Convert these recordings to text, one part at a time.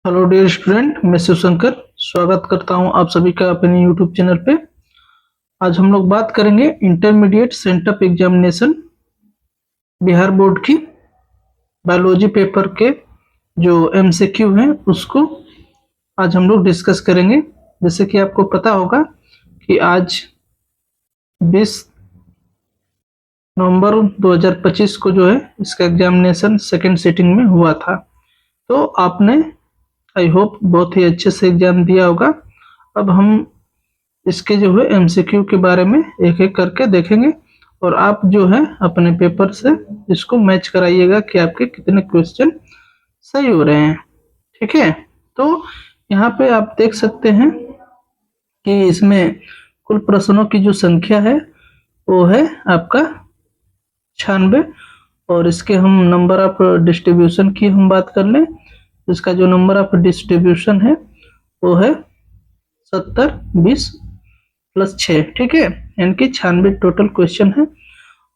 Hello dear student, मैं शिवशंकर स्वागत करता हूं आप सभी का अपने यूट्यूब चैनल पे। आज हम लोग बात करेंगे intermediate sent up examination Bihar board की बायोलॉजी पेपर के जो एमसीक्यू हैं उसको आज हम लोग डिस्कस करेंगे। जैसे कि आपको पता होगा कि आज 20 नवंबर 2025 को जो है इसका एग्जामिनेशन सेकेंड सिटिंग में हुआ था। तो आपने आई होप बहुत ही अच्छे से एग्जाम दिया होगा। अब हम इसके जो है एमसीक्यू के बारे में एक एक करके देखेंगे और आप जो है अपने पेपर से इसको मैच कराइएगा कि आपके कितने क्वेश्चन सही हो रहे हैं। ठीक है, तो यहाँ पे आप देख सकते हैं कि इसमें कुल प्रश्नों की जो संख्या है वो है आपका 96। और इसके हम नंबर ऑफ डिस्ट्रीब्यूशन की हम बात कर लें, इसका जो नंबर ऑफ डिस्ट्रीब्यूशन है वो है 70 20 प्लस 6। ठीक है, यानी कि 96 टोटल क्वेश्चन है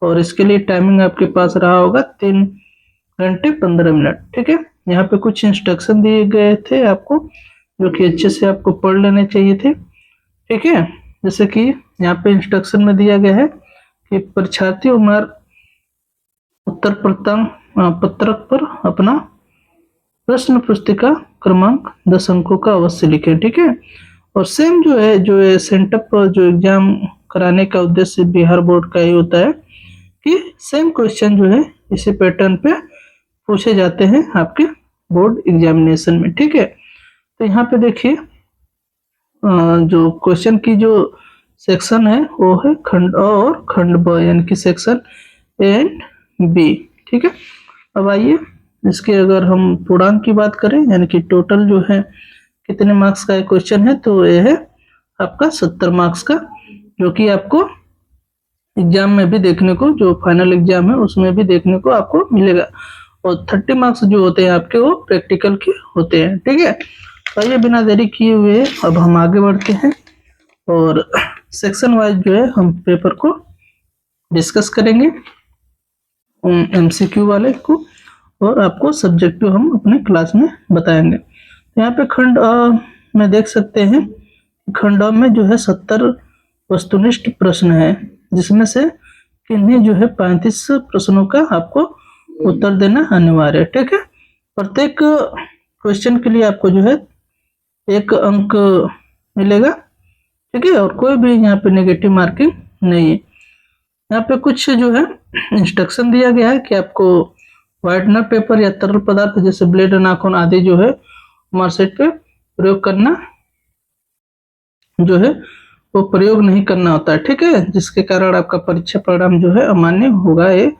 और इसके लिए टाइमिंग आपके पास रहा होगा 3 घंटे 15 मिनट। ठीक है, यहाँ पे कुछ इंस्ट्रक्शन दिए गए थे आपको जो कि अच्छे से आपको पढ़ लेने चाहिए थे। ठीक है, जैसे कि यहाँ पे इंस्ट्रक्शन में दिया गया है कि परीक्षार्थी उम्र उत्तर पत्रक पर अपना प्रश्न पुस्तिका क्रमांक 10 अंकों का अवश्य लिखें। ठीक है, और सेम जो है जो सेंटअप जो एग्जाम कराने का उद्देश्य बिहार बोर्ड का ही होता है कि सेम क्वेश्चन जो है इसी पैटर्न पे पूछे जाते हैं आपके बोर्ड एग्जामिनेशन में। ठीक है, तो यहाँ पे देखिए जो क्वेश्चन की जो सेक्शन है वो है खंड अ और खंड ब, यानी कि सेक्शन ए एंड बी। ठीक है, अब आइए इसके अगर हम पूर्णांक की बात करें यानी कि टोटल जो है कितने मार्क्स का क्वेश्चन है, तो ये है आपका 70 मार्क्स का, जो कि आपको एग्जाम में भी देखने को, जो फाइनल एग्जाम है उसमें भी देखने को आपको मिलेगा। और 30 मार्क्स जो होते हैं आपके वो प्रैक्टिकल के होते हैं। ठीक है, तो ये बिना देरी किए हुए अब हम आगे बढ़ते हैं और सेक्शन वाइज जो है हम पेपर को डिस्कस करेंगे एमसीक्यू वाले को, और आपको सब्जेक्टिव हम अपने क्लास में बताएंगे। यहाँ पे खंड अ में देख सकते हैं, खंड अ में जो है 70 वस्तुनिष्ठ प्रश्न है, जिसमें से किन्हीं जो है 35 प्रश्नों का आपको उत्तर देना अनिवार्य है। ठीक है, प्रत्येक क्वेश्चन के लिए आपको जो है 1 अंक मिलेगा। ठीक है, और कोई भी यहाँ पे नेगेटिव मार्किंग नहीं है। यहाँ पे कुछ जो है इंस्ट्रक्शन दिया गया है कि आपको व्हाइटनर पेपर या तरल पदार्थ जैसे ब्लेड, नाखून आदि जो है मार्कशीट पे प्रयोग करना जो है वो प्रयोग नहीं करना होता है। ठीक है, जिसके कारण आपका परीक्षा परिणाम जो है अमान्य होगा। ये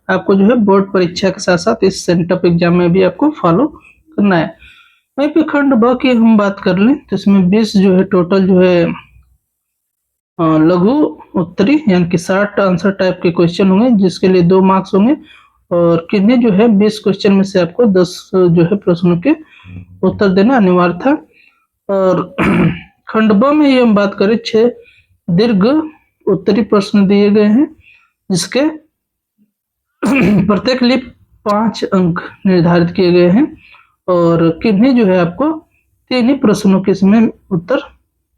आपको जो है बोर्ड परीक्षा के साथ साथ इस सेंटअप एग्जाम में भी आपको फॉलो करना है। वहीं पे खंड ब की हम बात कर लें तो इसमें 20 जो है टोटल जो है लघु उत्तरी यानी कि 60 आंसर टाइप के क्वेश्चन होंगे, जिसके लिए 2 मार्क्स होंगे। और किन्हीं जो है 20 क्वेश्चन में से आपको 10 जो है प्रश्नों के उत्तर देना अनिवार्य था। और खंड ब में ये हम बात करें 6 दीर्घ उत्तरी प्रश्न दिए गए हैं, जिसके प्रत्येक लिए 5 अंक निर्धारित किए गए हैं। और किन्हीं जो है आपको 3 ही प्रश्नों के इसमें उत्तर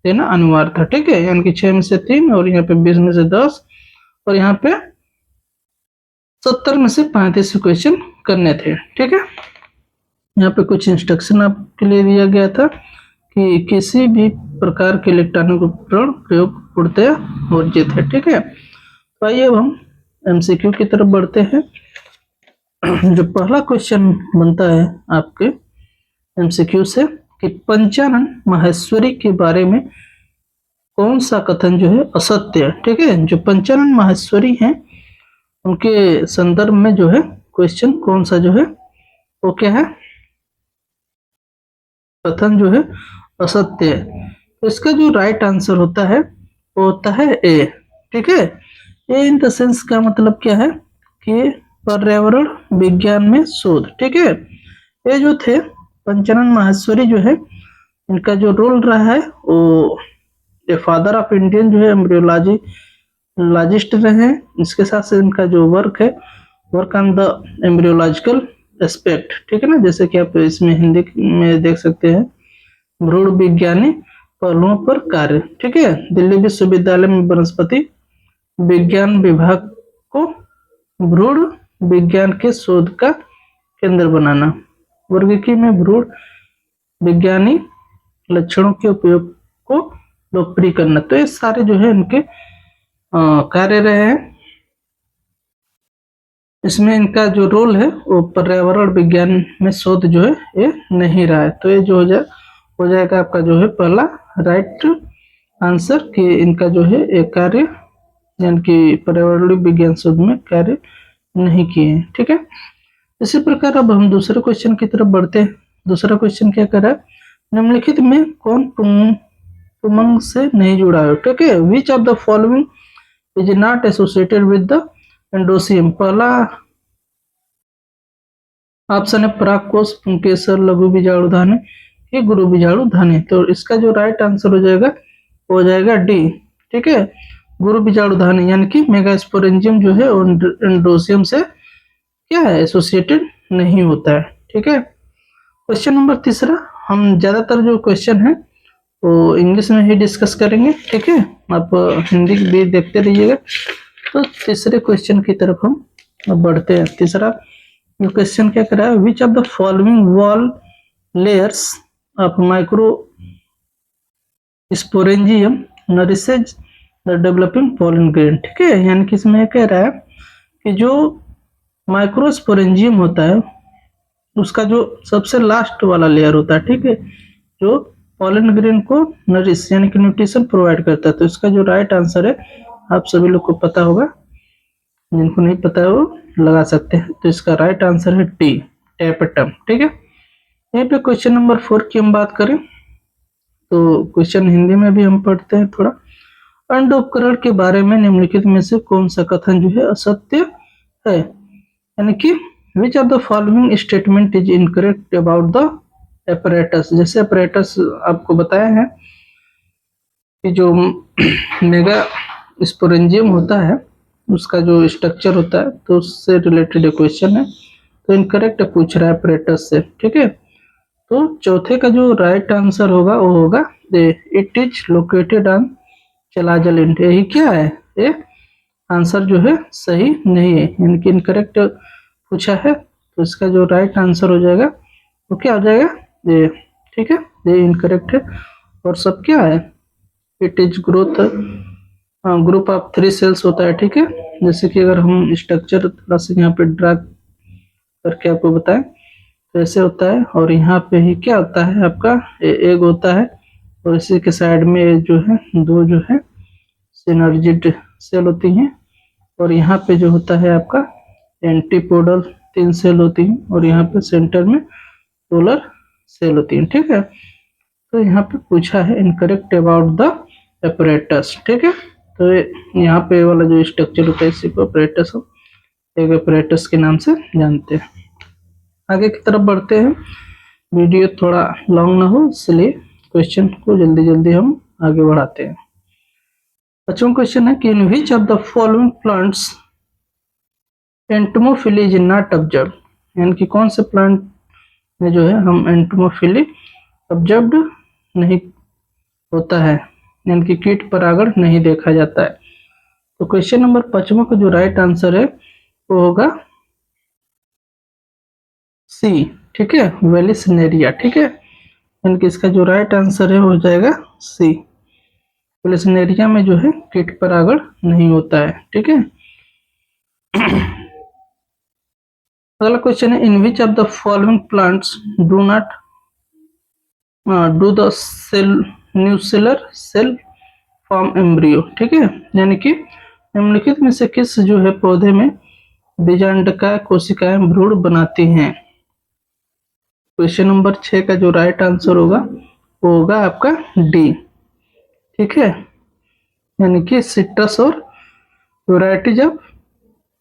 देना अनिवार्य था। ठीक है, यानी कि 6 में से 3 और यहाँ पे 20 में से 10 और यहाँ पे 70 में से 35 क्वेश्चन करने थे। ठीक है, यहाँ पे कुछ इंस्ट्रक्शन आपके लिए दिया गया था कि किसी भी प्रकार के इलेक्ट्रॉनिक उपकरण प्रयोग पूर्णतया वर्जित है। ठीक है, तो आइए अब हम एमसीक्यू की तरफ बढ़ते हैं। जो पहला क्वेश्चन बनता है आपके एमसीक्यू से कि पंचानन माहेश्वरी के बारे में कौन सा कथन जो है असत्य है। ठीक है, जो पंचानन माहेश्वरी हैं उनके संदर्भ में जो है क्वेश्चन कौन सा जो है वो क्या है, कथन जो है असत्य है। तो इसका जो राइट आंसर होता है वो होता है ए। ठीक है, ए इन द सेंस का मतलब क्या है कि पर्यावरण विज्ञान में शोध। ठीक है, ये जो थे पंचानन माहेश्वरी जो है इनका जो रोल रहा है वो फादर ऑफ इंडियन जो है एम्ब्रियोलॉजी लॉजिस्ट रहे हैं। इसके साथ से इनका जो वर्क है work on the embryological aspect, ठीक है ना, जैसे कि आप इसमें हिंदी में देख सकते हैं, भ्रूण विज्ञानी पहलुओं पर कार्य, ठीक है। दिल्ली विश्वविद्यालय में वनस्पति विज्ञान विभाग को भ्रूण विज्ञान के शोध का केंद्र बनाना। वर्ग की में भ्रूण विज्ञानी लक्षणों के उपयोग को लोकप्रिय करना। तो ये सारे जो है इनके कार्य रहे हैं। इसमें इनका जो रोल है वो पर्यावरण विज्ञान में शोध जो है ये नहीं रहा है। तो ये जो हो जाएगा आपका जो है पहला राइट आंसर कि इनका जो है एक कार्य यानी कि पर्यावरण विज्ञान शोध में कार्य नहीं किए हैं, ठीक है। इसी प्रकार अब हम दूसरे क्वेश्चन की तरफ बढ़ते हैं। दूसरा क्वेश्चन क्या कर रहा है, निम्नलिखित में कौन उमंग से नहीं जुड़ा है, ठीक है। विच of the following is not associated with the एंडोसियम। पहला ऑप्शन है परागकोश, पुंकेसर, लघु बीजाणु धानी, ये गुरु बीजाणु धानी। तो इसका जो राइट आंसर हो जाएगा डी, ठीक है, गुरु बीजाणु धानी, यानी कि मेगास्पोरेंजियम जो है एंडोसियम से क्या है एसोसिएटेड नहीं होता है, ठीक है। क्वेश्चन नंबर तीसरा, हम ज्यादातर जो क्वेश्चन है वो इंग्लिश में ही डिस्कस करेंगे, ठीक है, आप हिंदी भी देखते रहिएगा। तो तीसरे क्वेश्चन की तरफ हम बढ़ते हैं। तीसरा क्वेश्चन क्या कर रहा है, विच of the following wall layers of micro sporangium nourishes the developing pollen grain, ठीक है। यानी कि इसमें कह रहा है कि जो माइक्रोस्पोरेंजियम होता है उसका जो सबसे लास्ट वाला लेयर होता है, ठीक है, जो पॉलन ग्रेन को नरिश यानी कि न्यूट्रिशन प्रोवाइड करता है। तो इसका जो राइट आंसर है आप सभी लोग को पता होगा, जिनको नहीं पता है वो लगा सकते हैं। तो इसका राइट आंसर है टी, टैपेटम, ठीक है। यहीं पे क्वेश्चन नंबर 4 की हम बात करें तो क्वेश्चन हिंदी में भी हम पढ़ते हैं थोड़ा। अंड उपकरण के बारे में निम्नलिखित में से कौन सा कथन जो है असत्य है, यानी कि which of the following statement is incorrect about the apparatus। जैसे apparatus आपको बताया है कि जो मेगा स्पोरेंजियम होता है उसका जो स्ट्रक्चर होता है तो उससे रिलेटेड क्वेश्चन है। तो इनकरेक्ट पूछ रहा है apparatus से, ठीक है। तो चौथे का जो राइट आंसर होगा वो होगा it is located on chalazal end. यही क्या है, ये आंसर जो है सही नहीं है, यानी कि इनकरेक्ट पूछा है। तो इसका जो राइट आंसर हो जाएगा वो क्या हो जाएगा ये, ठीक है, ये इनकरेक्ट है। और सब क्या है, it is group of 3 cells होता है, ठीक है। जैसे कि अगर हम स्ट्रक्चर थोड़ा सा यहाँ पे ड्रा करके आपको बताएं तो ऐसे होता है, और यहाँ पे ही क्या होता है आपका एग होता है, और इसी के साइड में जो है 2 जो है सिनर्जिड सेल होती हैं, और यहाँ पे जो होता है आपका एंटीपोडल 3 सेल होती हैं, और यहाँ पे सेंटर में पोलर सेल होती है, ठीक है। तो यहाँ पे पूछा है इनकरेक्ट अबाउट द apparatus, ठीक है। तो यहाँ पे वाला जो स्ट्रक्चर होता है इसी को apparatus हम एक apparatus के नाम से जानते हैं। आगे की तरफ बढ़ते हैं, वीडियो थोड़ा लॉन्ग ना हो इसलिए क्वेश्चन को जल्दी जल्दी हम आगे बढ़ाते हैं। बच्चों क्वेश्चन है कि in which of the following plants entomophily is not observe, यानी कि कौन से प्लांट में जो है हम एंटोमोफिली ऑब्जर्व्ड नहीं होता है, यानी कि कीट परागण नहीं देखा जाता है। तो क्वेश्चन नंबर 5 का जो राइट आंसर है वो होगा सी, ठीक है, वेलिसनेरिया, ठीक है, यानी कि इसका जो राइट आंसर है हो जाएगा सी, वेलिसनेरिया में जो है कीट परागण नहीं होता है, ठीक है। अगला क्वेश्चन है in which of the following plants do not do the cell nucellar cell form embryo, ठीक है, यानी कि निम्नलिखित में से किस जो है पौधे में बीजांडकाय कोशिकाएं भ्रूण बनाती हैं। क्वेश्चन नंबर 6 का जो राइट आंसर होगा वो होगा आपका डी, ठीक है, यानी कि सिट्रस और varieties of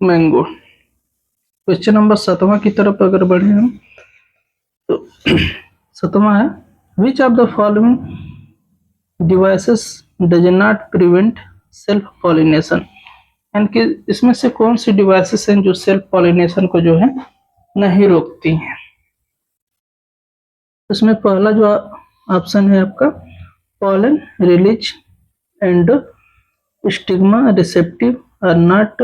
mango. Question number 7 की तरफ अगर बढ़े हम तो 7 है विच of the following devices does not prevent self pollination, यानी कि इसमें से कौन सी डिवाइसेस हैं जो सेल्फ पॉलिनेशन को जो है नहीं रोकती हैं। इसमें पहला जो ऑप्शन है आपका pollen release and stigma receptive are not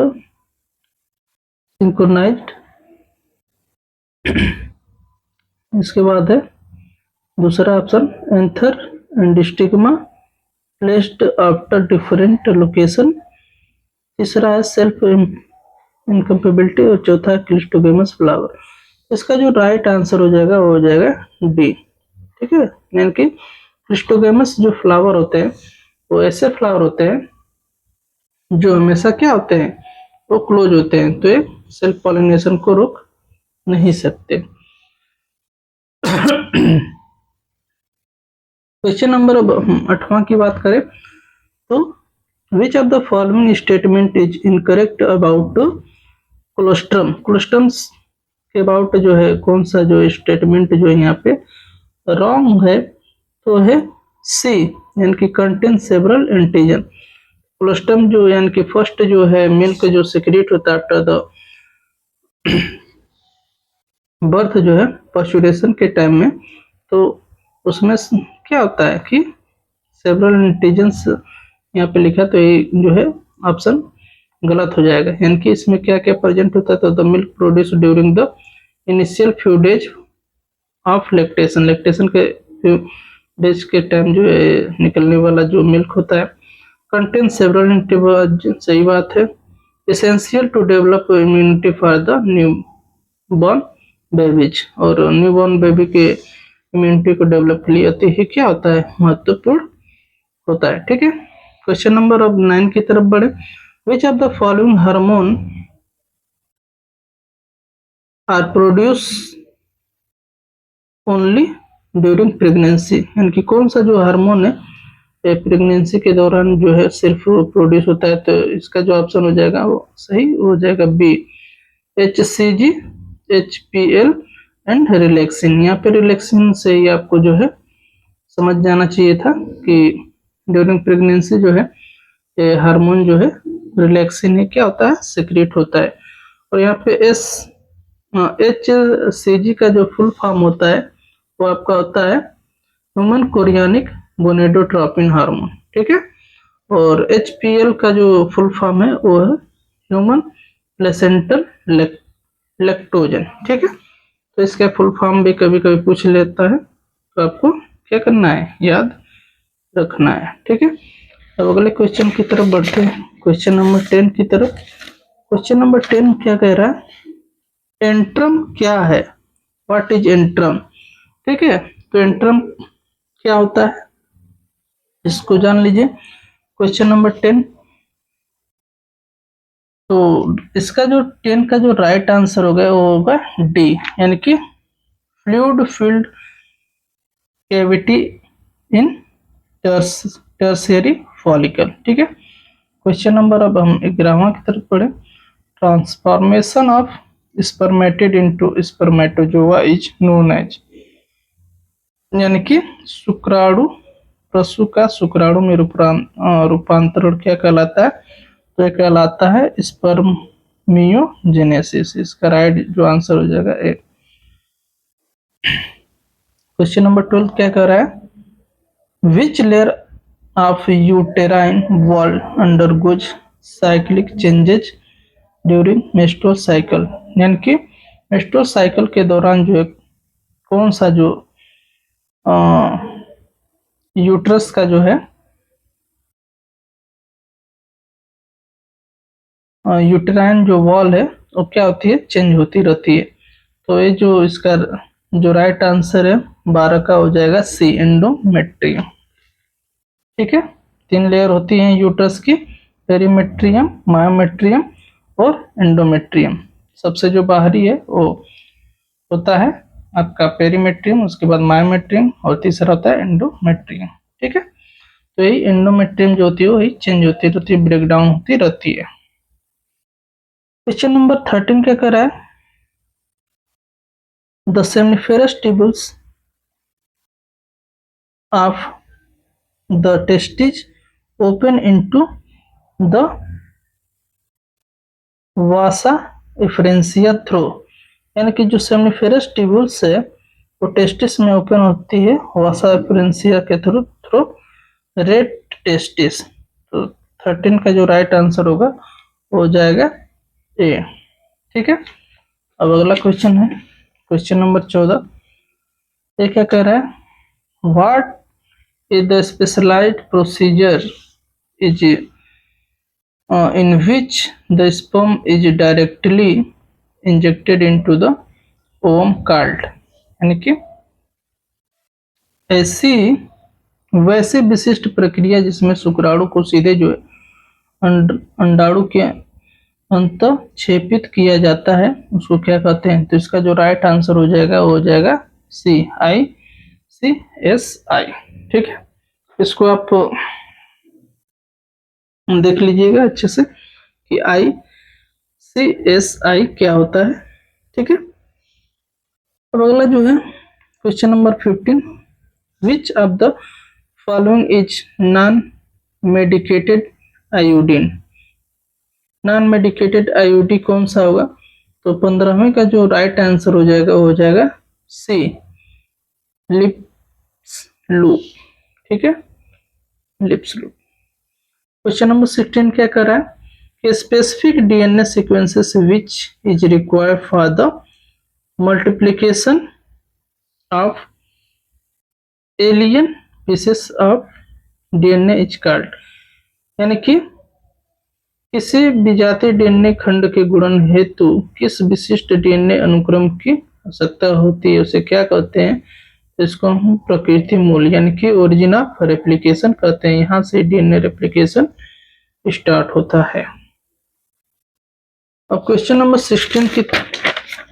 synchronized। इसके बाद है दूसरा option anther and stigma placed after different location. तीसरा है सेल्फ इनकम्पेबिलिटी और चौथा है क्लिस्टोगेमस फ्लावर। इसका जो राइट आंसर हो जाएगा वो हो जाएगा डी। ठीक है, यानी कि क्लिस्टोगेमस जो फ्लावर होते हैं वो ऐसे फ्लावर होते हैं जो हमेशा क्या होते हैं, वो क्लोज होते हैं, तो ये सेल्फ पॉलिनेशन को रोक नहीं सकते। क्वेश्चन नंबर 8वां की बात करें तो which of the following statement is incorrect about colostrum. Colostrums के अबाउट जो है कौन सा जो स्टेटमेंट जो है यहाँ पे रॉन्ग है, तो है सी, यानी कि कंटेन सेवरल एंटीजन। कोलोस्ट्रम जो यानी कि फर्स्ट जो है मिल्क जो सिक्रेट होता है आफ्टर द बर्थ जो है पस्चुरेशन के टाइम में, तो उसमें क्या होता है कि सेवरल एंटीजन्स यहाँ पे लिखा, तो ये जो है ऑप्शन गलत हो जाएगा। यानी कि इसमें क्या क्या प्रेजेंट होता है, तो the milk produce during the initial few days of lactation, lactation के फ्यू डेज के टाइम जो है निकलने वाला जो मिल्क होता है कंटेन सेवरल एंटीबॉडीज। सही बात है। Essential to develop immunity for the new born babies, और न्यू बॉर्न बेबी के इम्यूनिटी को डेवलप के लिए अति ही क्या होता है, महत्वपूर्ण होता है। ठीक है, क्वेश्चन नंबर अब 9 की तरफ बढ़े। Which of the following hormone are produce only during pregnancy, यानी कि कौन सा जो हार्मोन है प्रेगनेंसी के दौरान जो है सिर्फ प्रोड्यूस होता है, तो इसका जो ऑप्शन हो जाएगा वो सही हो जाएगा B, HCG, HPL and relaxin. यहाँ पे रिलैक्सिन से ही आपको जो है समझ जाना चाहिए था कि ड्यूरिंग प्रेगनेंसी जो है हार्मोन जो है रिलैक्सिन है क्या होता है, सिक्रेट होता है। और यहाँ पे HCG का जो फुल फॉर्म होता है वो आपका होता है ह्यूमन कोरियानिक गोनेडोट्रोपिन हार्मोन। ठीक है, और HPL का जो फुल फॉर्म है वो है ह्यूमन प्लेसेंटल लैक्टोजन। ठीक है, तो इसका फुल फॉर्म भी कभी कभी पूछ लेता है, तो आपको क्या करना है, याद रखना है। ठीक है, अब अगले क्वेश्चन की तरफ बढ़ते हैं, क्वेश्चन नंबर 10 की तरफ। क्वेश्चन नंबर 10 क्या कह रहा है, एंट्रम क्या है, व्हाट इज एंट्रम। ठीक है, तो एंट्रम क्या होता है इसको जान लीजिए। क्वेश्चन नंबर 10, तो इसका जो 10 का जो राइट आंसर होगा वो होगा डी, यानी कि fluid filled cavity in tertiary follicle. ठीक है, क्वेश्चन नंबर अब हम 11वां की तरफ पढ़े। Transformation of spermatid into spermatozoa is known as, यानी कि शुक्राणु पशु का शुक्राणु में रूपांतरण क्या कहलाता है, तो ये कहलाता है स्पर्मियोजेनेसिस। इसका राइट जो आंसर हो जाएगा ए। क्वेश्चन नंबर 12 क्या कह रहा है, which layer of uterine wall undergoes cyclic changes during menstrual cycle, यानी कि मेंस्ट्रुअल साइकिल के दौरान जो है कौन सा जो यूट्रस का जो है यूटेराइन जो वॉल है वो क्या होती है, चेंज होती रहती है। तो ये जो इसका जो राइट आंसर है 12 का हो जाएगा सी, एंडोमेट्रियम। ठीक है, 3 लेयर होती हैं यूट्रस की, पेरीमेट्रियम, मायोमेट्रियम और एंडोमेट्रियम। सबसे जो बाहरी है वो होता है आपका पेरीमेट्रियम, उसके बाद मायोमेट्रियम और तीसरा होता है एंडोमेट्रियम। ठीक है, तो यही एंडोमेट्रियम जो होती है वही चेंज होती रहती है, ब्रेकडाउन होती रहती है। क्वेश्चन नंबर 13 क्या कर रहा है, the seminiferous tubules of the testis open into the Vasa एफरेंसिया through, यानी कि जो सेमिनिफेरस ट्यूब्यूल्स है वो टेस्टिस में ओपन होती है वसा एफरेंसिया के थ्रू थ्रू रेड टेस्टिस। तो 13 का जो राइट आंसर होगा वो हो जाएगा ए। ठीक है, अब अगला क्वेश्चन है क्वेश्चन नंबर 14। ये क्या कह रहा है, what is the specialised procedure is in which the sperm is directly injected into the ovum called, यानी कि ऐसी वैसे विशिष्ट प्रक्रिया जिसमें शुक्राणु को सीधे जो है अंडाणु के अंत छेपित किया जाता है उसको क्या कहते हैं। तो इसका जो राइट आंसर हो जाएगा वो हो जाएगा CICSI। ठीक है, इसको आप देख लीजिएगा अच्छे से कि ICSI क्या होता है। ठीक है, अब अगला जो है question number 15, which of the following is non medicated iodine. Non medicated iodine कौन सा होगा। तो 15वें का जो राइट आंसर हो जाएगा वो हो जाएगा सी, लिप्स लूप। ठीक है, लिप्स लूप। क्वेश्चन नंबर 16 क्या कर रहा है कि specific DNA sequences which is required for the multiplication of alien pieces of DNA is called, यानी कि किसी विजातीय डीएनए खंड के गुणन हेतु किस विशिष्ट डीएनए अनुक्रम की आवश्यकता होती है उसे क्या कहते हैं। तो इसको हम प्रकृति मूल यानी कि ओरिजिन ऑफ रेप्लिकेशन कहते हैं। यहाँ से डीएनए रेप्लिकेशन स्टार्ट होता है। अब क्वेश्चन नंबर 16 की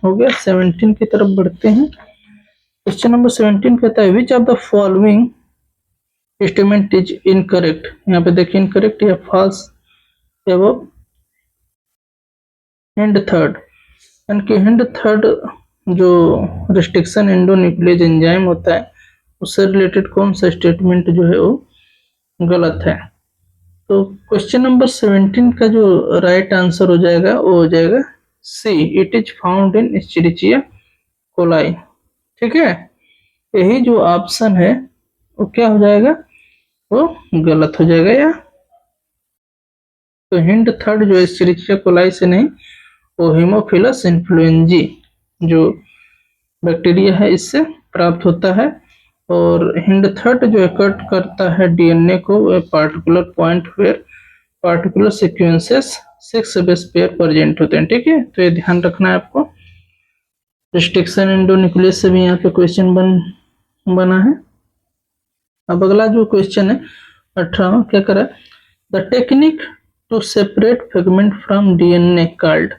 हो गया, 17 की तरफ बढ़ते हैं। क्वेश्चन नंबर 17 कहता है विच of the following statement is incorrect. यहाँ पे देखिए इनकरेक्ट या फॉल्स है वो हिंड थर्ड, यानी कि हिंड थर्ड जो रिस्ट्रिक्शन एंडोन्यूक्लियस एंजाइम होता है उससे रिलेटेड कौन सा स्टेटमेंट जो है वो गलत है। तो क्वेश्चन नंबर 17 का जो राइट आंसर हो जाएगा वो हो जाएगा C, it is found in Escherichia coli. ठीक है, यही जो ऑप्शन है वो क्या हो जाएगा, वो गलत हो जाएगा। या तो हिंड थर्ड जो एस्चेरिचिया कोलाई से नहीं, वो हीमोफिलस इन्फ्लुएंजी जो बैक्टीरिया है इससे प्राप्त होता है। और हिंड थर्ड जो है कट करता है डीएनए को particular point where particular sequences 6 base pair present होते हैं। ठीक है, तो ये ध्यान रखना है आपको। रिस्ट्रिक्शन एंडोन्यूक्लियस से भी यहाँ पे क्वेश्चन बना है। अब अगला जो क्वेश्चन है 18वां क्या करा, the technique to separate fragment from DNA called,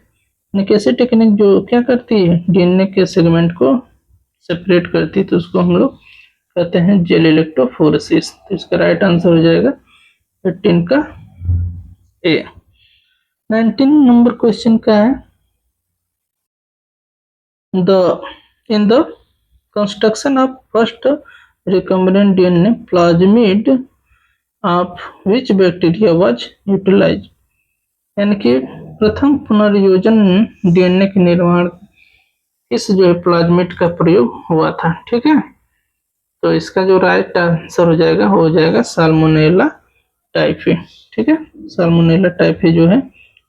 कैसे टेक्निक जो क्या करती है डीएनए के सेगमेंट को सेपरेट करती है तो उसको हम लोग कहते हैं जेल इलेक्ट्रोफोरेसिस। तो इसका राइट आंसर हो जाएगा 18 का ए। 19 नंबर क्वेश्चन का है, in the construction of first recombinant DNA plasmid of which bacteria was utilized, यानी कि प्रथम पुनर्योजन डीएनए के निर्माण किस जो है प्लाज्मिड का प्रयोग हुआ था। ठीक है, तो इसका जो राइट आंसर हो जाएगा वो हो जाएगा साल्मोनेला टाइफी। ठीक है, साल्मोनेला टाइफी जो है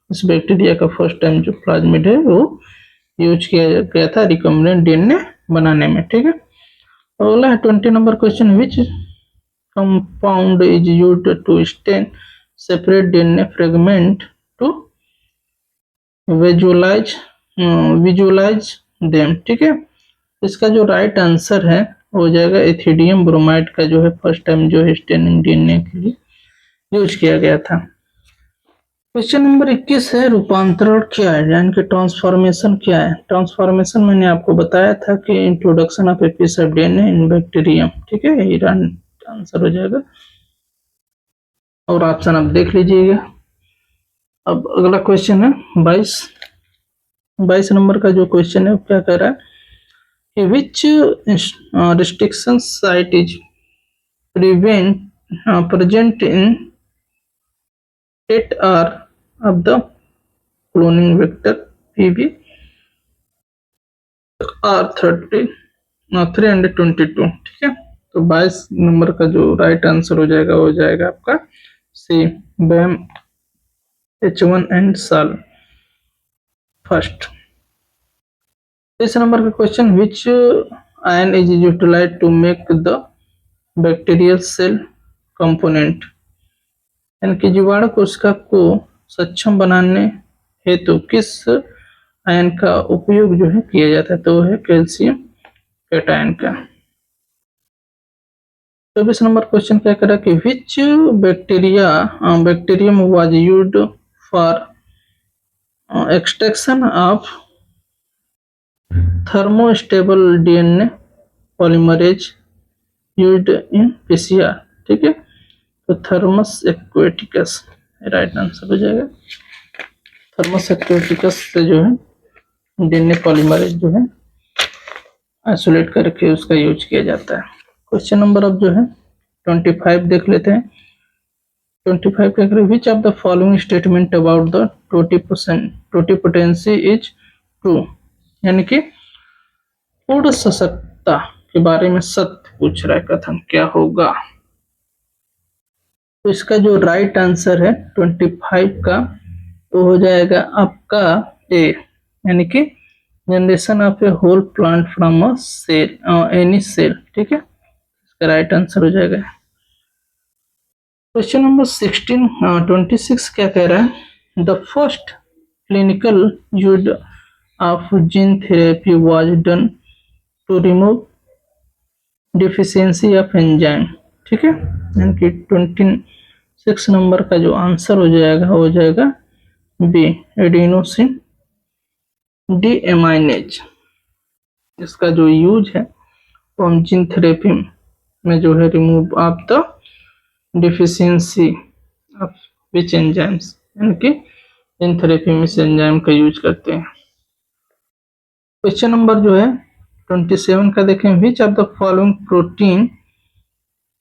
इस बैक्टीरिया का फर्स्ट टाइम जो प्लाज्मिड है वो यूज किया गया था रिकम्बिनेंट डीएनए बनाने में। ठीक है, अगला है 20 number question, which compound is used to stain separate DNA fragment to visualise them. ठीक है, इसका जो राइट आंसर है हो जाएगा एथिडियम ब्रोमाइड का जो है फर्स्ट टाइम जो है स्टेनिंग डीएनए के लिए यूज किया गया था। क्वेश्चन नंबर 21 है, रूपांतरण क्या है, यानी कि ट्रांसफॉर्मेशन क्या है। ट्रांसफॉर्मेशन मैंने आपको बताया था कि introduction of a piece of DNA in bacterium. ठीक है, यही आंसर हो जाएगा और ऑप्शन आप देख लीजिएगा। अब अगला क्वेश्चन है 22 नंबर का जो क्वेश्चन है वो क्या कह रहा है कि which restriction site is present in 8R of the cloning vector PB R30 322, ठीक है। तो 22 नंबर का जो राइट आंसर हो जाएगा वो हो जाएगा आपका C, Bam H1 and Sal first. इस नंबर का question, which ion is utilised to make the bacterial cell component, यानी कि जीवाणु कोशिका को सक्षम बनाने हेतु किस आयन का उपयोग जो है किया जाता है, तो वो है कैल्शियम कैटायन का। 24 नंबर क्वेश्चन क्या करा कि which bacterium was used for extraction of thermostable DNA polymerase used in PCR, ठीक है। तो थर्मस एक्वेटिकस राइट आंसर हो जाएगा। थर्मस एक्वेटिकस से जो है डीएनए पॉलीमरेज जो है आइसोलेट करके उसका यूज किया जाता है। क्वेश्चन नंबर अब जो है 25 देख लेते हैं। 25 क्या करें, which of the following statement about the totipotency is true, यानी कि पूर्ण सशक्तता के बारे में सत्य पूछ रहा है, कथन क्या होगा। तो इसका जो राइट आंसर है 25 का तो हो जाएगा आपका ए, यानी कि generation of a whole plant from a cell, any cell, ठीक है। इसका राइट आंसर हो जाएगा। क्वेश्चन नंबर 26 क्या कह रहा है, the first clinical use of gene therapy was done to remove deficiency of enzyme, ठीक है। यानी कि 26 नंबर का जो आंसर हो जाएगा वो हो जाएगा बी, एडिनोसिन डीएमाइनेज। इसका जो यूज है वो हम जीन थेरेपी में जो है remove of the deficiency of which enzymes, यानी कि जीन थेरेपी में इस एंजाइम का यूज करते हैं। क्वेश्चन नंबर जो है 27 का देखें, which of the following protein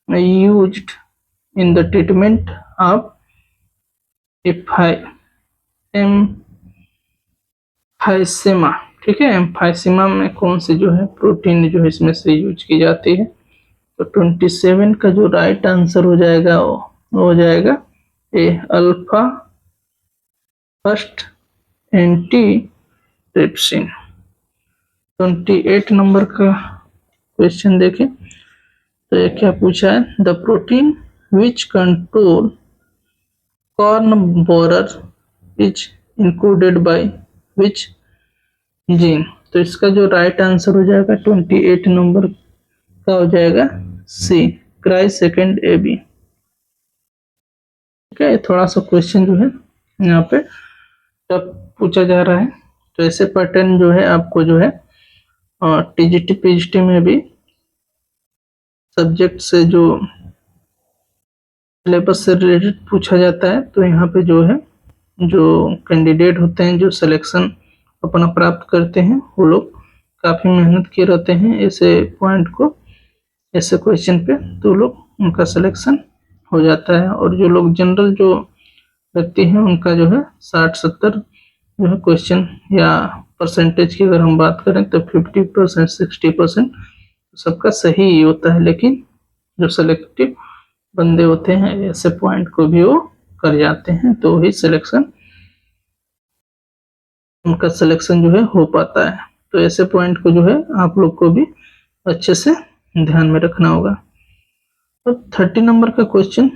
used in the treatment of emphysema, ठीक है। एम्फाइसेमा में कौन से जो है प्रोटीन जो है इसमें से यूज की जाती है, तो 27 का जो राइट आंसर हो जाएगा वो हो जाएगा ए, अल्फा फर्स्ट एंटीट्रिप्सिन। 28 नंबर का क्वेश्चन देखें तो ये क्या पूछा है, the protein which control corn borer is included by which gene. तो इसका जो राइट आंसर हो जाएगा 28 नंबर का हो जाएगा सी, क्राई सेकेंड ए बी, ठीक है। थोड़ा सा क्वेश्चन जो है यहाँ पे टफ पूछा जा रहा है, तो ऐसे पैटर्न जो है आपको जो है टीजीटी पीजीटी में भी सब्जेक्ट से जो सिलेबस से रिलेटेड पूछा जाता है। तो यहाँ पे जो है जो कैंडिडेट होते हैं जो सिलेक्शन अपना प्राप्त करते हैं वो लोग काफ़ी मेहनत किए रहते हैं ऐसे पॉइंट को, ऐसे क्वेश्चन पे, तो लोग उनका सिलेक्शन हो जाता है। और जो लोग जनरल जो व्यक्ति हैं उनका जो है 60-70 जो है क्वेश्चन या परसेंटेज की अगर हम बात करें तो 50% 60% सबका सही ही होता है, लेकिन जो सेलेक्टिव बंदे होते हैं ऐसे पॉइंट को भी वो कर जाते हैं, तो वही सिलेक्शन उनका सिलेक्शन जो है हो पाता है। तो ऐसे पॉइंट को जो है आप लोग को भी अच्छे से ध्यान में रखना होगा। तो 30 नंबर का क्वेश्चन,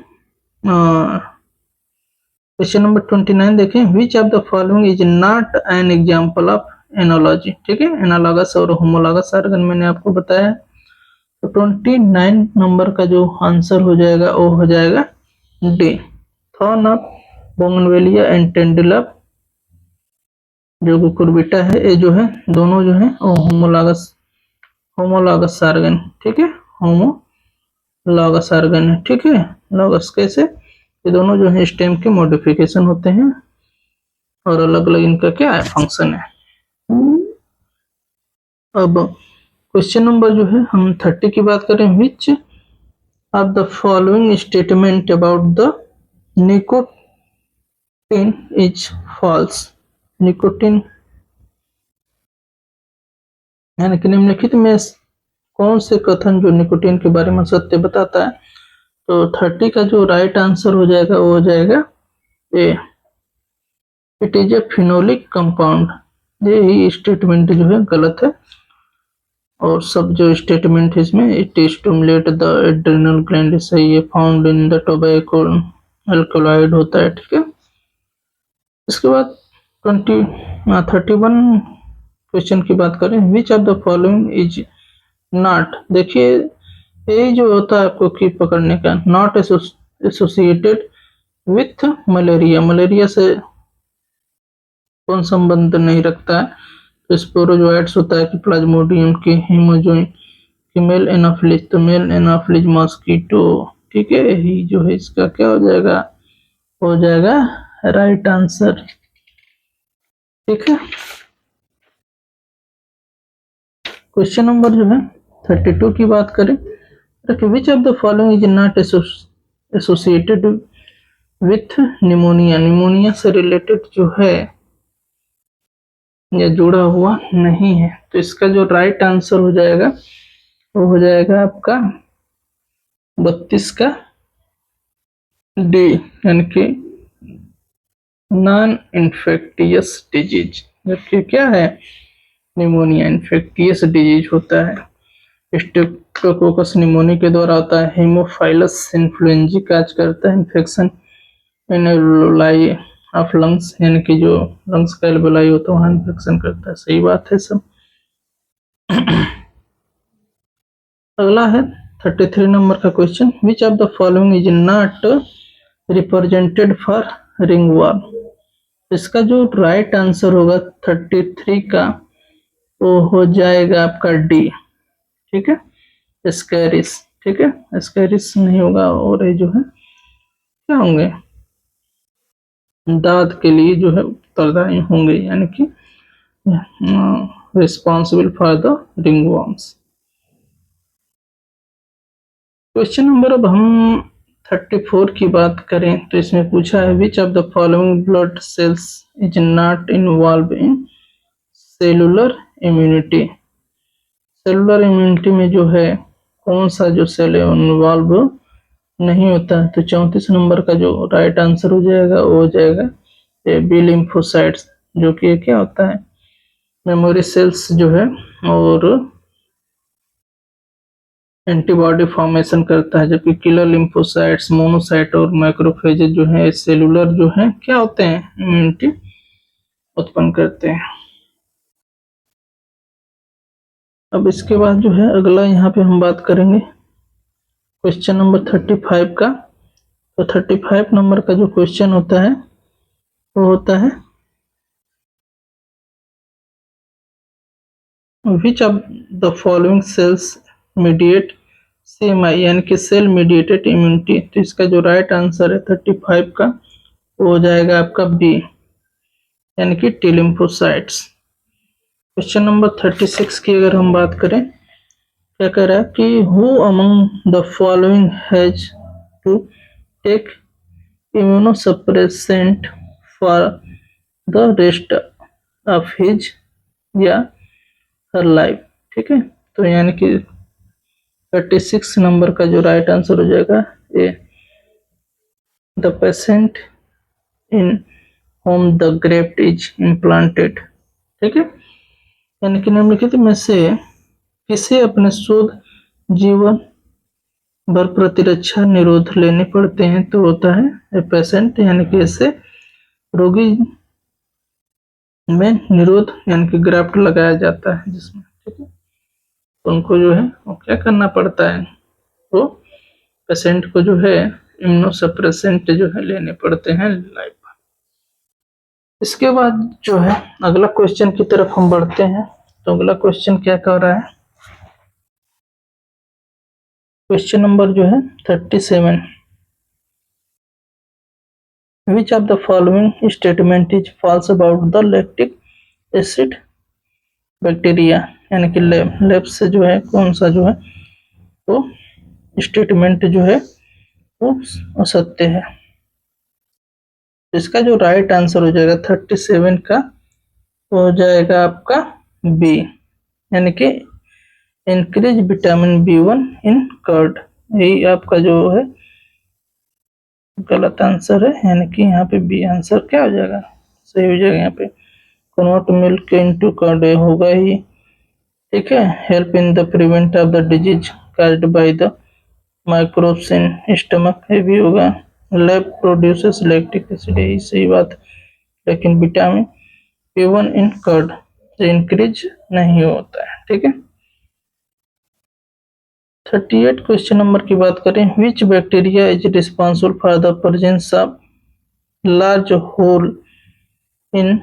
क्वेश्चन नंबर 29 देखें, which of the following is not an example of analogy, ठीक है। एनालॉगस और होमोलॉगस आर्गन मैंने आपको बताया। तो 29 नंबर का जो आंसर हो जाएगा वो हो जाएगा D, thorn of bougainvillea and tendril of जो कुकुरबिटा है, ये जो है दोनों जो है वो होमोलॉगस आर्गन, ठीक है। होमोलॉगस आर्गन है, ठीक है। लॉगस कैसे, ये दोनों जो है स्टेम के मॉडिफिकेशन होते हैं और अलग अलग इनका क्या है फंक्शन है। अब क्वेश्चन नंबर जो है हम 30 की बात करें, which of the following statement about the nicotine is false. Nicotine यानी कि निम्नलिखित में कौन से कथन जो निकोटीन के बारे में सत्य बताता है? तो 30 का जो राइट आंसर हो जाएगा वो हो जाएगा A, it is a phenolic compound. ये ही स्टेटमेंट जो है गलत है, और सब जो स्टेटमेंट है इसमें it stimulate the adrenal gland सही है, found in the tobacco alkaloid होता है, ठीक है। इसके बाद 31 क्वेश्चन की बात करें, which of the following is not, देखिए ये जो होता है आपको की पकड़ने का, not associated with malaria, malaria से कौन संबंध नहीं रखता है? तो स्पोरोजोइट्स होता है कि प्लाज्मोडियम की हीमोजोइन की मेल एनाफिलिस, तो मेल एनाफिलिस मॉस्किटो, ठीक है। यही जो है इसका क्या हो जाएगा, हो जाएगा राइट आंसर, ठीक है। क्वेश्चन नंबर जो है 32 की बात करें, which of the following is not associated with pneumonia, pneumonia से रिलेटेड जो है या जुड़ा हुआ नहीं है? तो इसका जो राइट आंसर हो जाएगा वो हो जाएगा आपका 32 का डी, यानी कि नॉन इन्फेक्टियस डिजीज, जबकि क्या है, निमोनिया इन्फेक्टियस डिजीज होता है। स्ट्रेप्टोकोकस निमोनिया के द्वारा होता है। हेमोफाइलस इन्फ्लुएंजा काज करता है, इन्फेक्शन एल्वेओलाई ऑफ लंग्स, यानी कि जो लंग्स का एल्वेओलाई होता है वहाँ इन्फेक्शन करता है। सही बात है सब। अगला है 33 नंबर का question, which of the following is not represented for ringworm, इसका जो राइट आंसर होगा 33 का वो हो जाएगा आपका डी, ठीक है, स्कैरिस, ठीक है, स्कैरिस नहीं होगा, और ये जो है क्या होंगे, दांत के लिए जो है उत्तरदायी होंगे, यानी कि responsible for the रिंगवर्म्स। Question number अब हम 34 की बात करें तो इसमें पूछा है, विच of the following blood cells is not involve in cellular immunity, cellular immunity में जो है कौन सा जो सेल है इन्वॉल्व नहीं होता है? तो 34 नंबर का जो राइट आंसर हो जाएगा वो हो जाएगा बी लिम्फोसाइट्स, जो कि क्या होता है, मेमोरी सेल्स जो है और एंटीबॉडी फॉर्मेशन करता है, जबकि किलर लिम्फोसाइट्स, मोनोसाइट और मैक्रोफेज जो है सेलुलर जो है क्या होते हैं, इम्यूनिटी उत्पन्न करते हैं। अब इसके बाद जो है अगला यहाँ पे हम बात करेंगे क्वेश्चन नंबर 35 का। तो 35 नंबर का जो क्वेश्चन होता है वो होता है, विच of the following sales mediate CMI, यानी कि सेल मीडिएटेड इम्यूनिटी, तो इसका जो राइट आंसर है 35 का वो हो जाएगा आपका बी, यानी कि टी लिम्फोसाइट्स। क्वेश्चन नंबर 36 की अगर हम बात करें, क्या कह रहा है कि who among the following has to take immunosuppressant for the rest of his या हर लाइफ, ठीक है। तो यानी कि 36 नंबर का जो राइट आंसर हो जाएगा A, the patient in whom the graft is implanted, ठीक है। यानी कि निम्नलिखित में से किसे अपने शोध जीवन भर प्रतिरक्षा निरोध लेने पड़ते हैं? तो होता है पेशेंट, यानी कि इससे रोगी में निरोध यानी कि ग्राफ्ट लगाया जाता है जिसमें, ठीक है। तो उनको जो है वो क्या करना पड़ता है, वो पेशेंट को जो है इम्यूनोसप्रेसेंट जो है लेने पड़ते हैं लाइफ। इसके बाद जो है अगला क्वेश्चन की तरफ हम बढ़ते हैं। तो अगला क्वेश्चन क्या कह रहा है, क्वेश्चन नंबर जो है 37, which of the following statement is false about the lactic acid bacteria, यानी कि लैब से जो है कौन सा जो है वो स्टेटमेंट जो है वो असत्य है? इसका जो राइट आंसर हो जाएगा 37 का वो हो जाएगा आपका बी, यानी कि increase vitamin B1 in curd, यही आपका जो है गलत आंसर है, यानी कि यहाँ पे बी आंसर क्या हो जाएगा, सही हो जाएगा। यहाँ पे कन्वर्ट मिल्क इनटू कर्ड होगा ही, ठीक है। Help in the prevent of the disease caused by the microbes in stomach, ये भी होगा। लैब प्रोड्यूसेस लैक्टिक एसिड, यही सही बात, लेकिन vitamin B1 in curd increase नहीं होता है, ठीक है। 38 क्वेश्चन नंबर की बात करें, विच bacteria is responsible for the presence of large whole in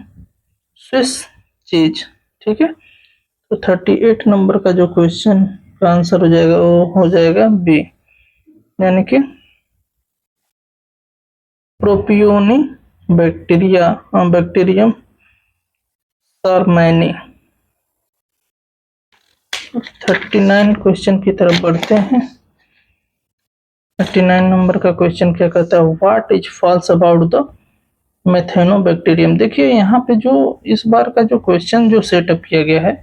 Swiss cheese, ठीक है। तो 38 नंबर का जो क्वेश्चन का आंसर हो जाएगा वो हो जाएगा बी, यानी कि प्रोपियोनी बैक्टीरिया, बैक्टीरियम सारमैनी। 39 क्वेश्चन की तरफ बढ़ते हैं। 39 नंबर का क्वेश्चन क्या कहता है, what is false about the Methanobacterium. देखिए यहाँ पे जो इस बार का जो क्वेश्चन जो सेटअप किया गया है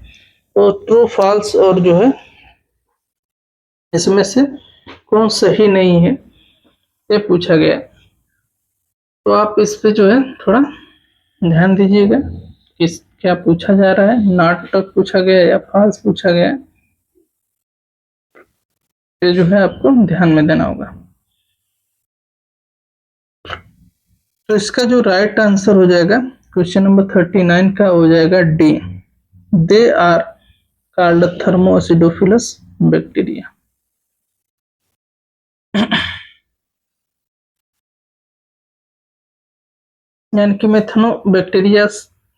तो ट्रू फॉल्स और जो है इसमें से कौन सही नहीं है ये पूछा गया, तो आप इस पे जो है थोड़ा ध्यान दीजिएगा कि क्या पूछा जा रहा है, नाटक पूछा गया है या फॉल्स पूछा गया है, ये जो है आपको ध्यान में देना होगा। तो इसका जो राइट आंसर हो जाएगा क्वेश्चन नंबर 39 का हो जाएगा D, they are called thermoacidophilus bacteria. यानी कि मेथेनोबैक्टीरिया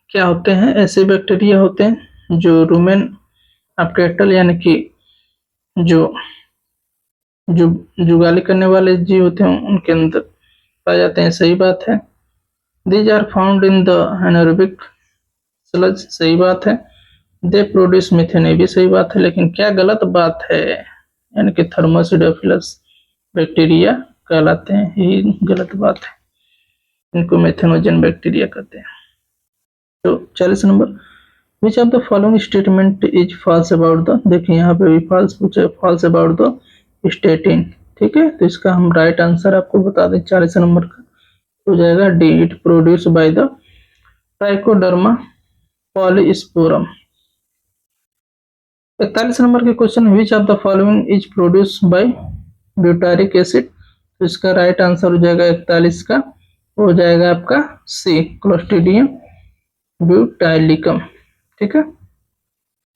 क्या होते हैं, ऐसे बैक्टीरिया होते हैं जो रूमेन ऑफ कैटल यानी कि जो जो जुगाली करने वाले जीव होते हैं उनके अंदर पाए जाते हैं, सही बात है। These are found in the anaerobic sludge, सही बात है। दे प्रोड्यूस मीथेन, ये भी सही बात है, लेकिन क्या गलत बात है, यानी कि थर्मोएसिडोफिलस बैक्टीरिया कहलाते हैं, यही गलत बात है, इनको मेथेनोजन बैक्टीरिया कहते हैं। तो 40 number, which of the following statement is false about the, देखिए यहाँ पे भी फॉल्स पूछे, फॉल्स अबाउट द स्टेटिन, ठीक है। तो इसका हम राइट आंसर आपको बता दें, 40 नंबर का हो जाएगा D, it produce by the Trichoderma polysporum. 41 number के question, which of the following is produce by butyric acid, तो इसका राइट आंसर हो जाएगा 41 का हो जाएगा आपका सी, क्लोस्ट्रीडियम ब्यूटाइलिकम, ठीक है,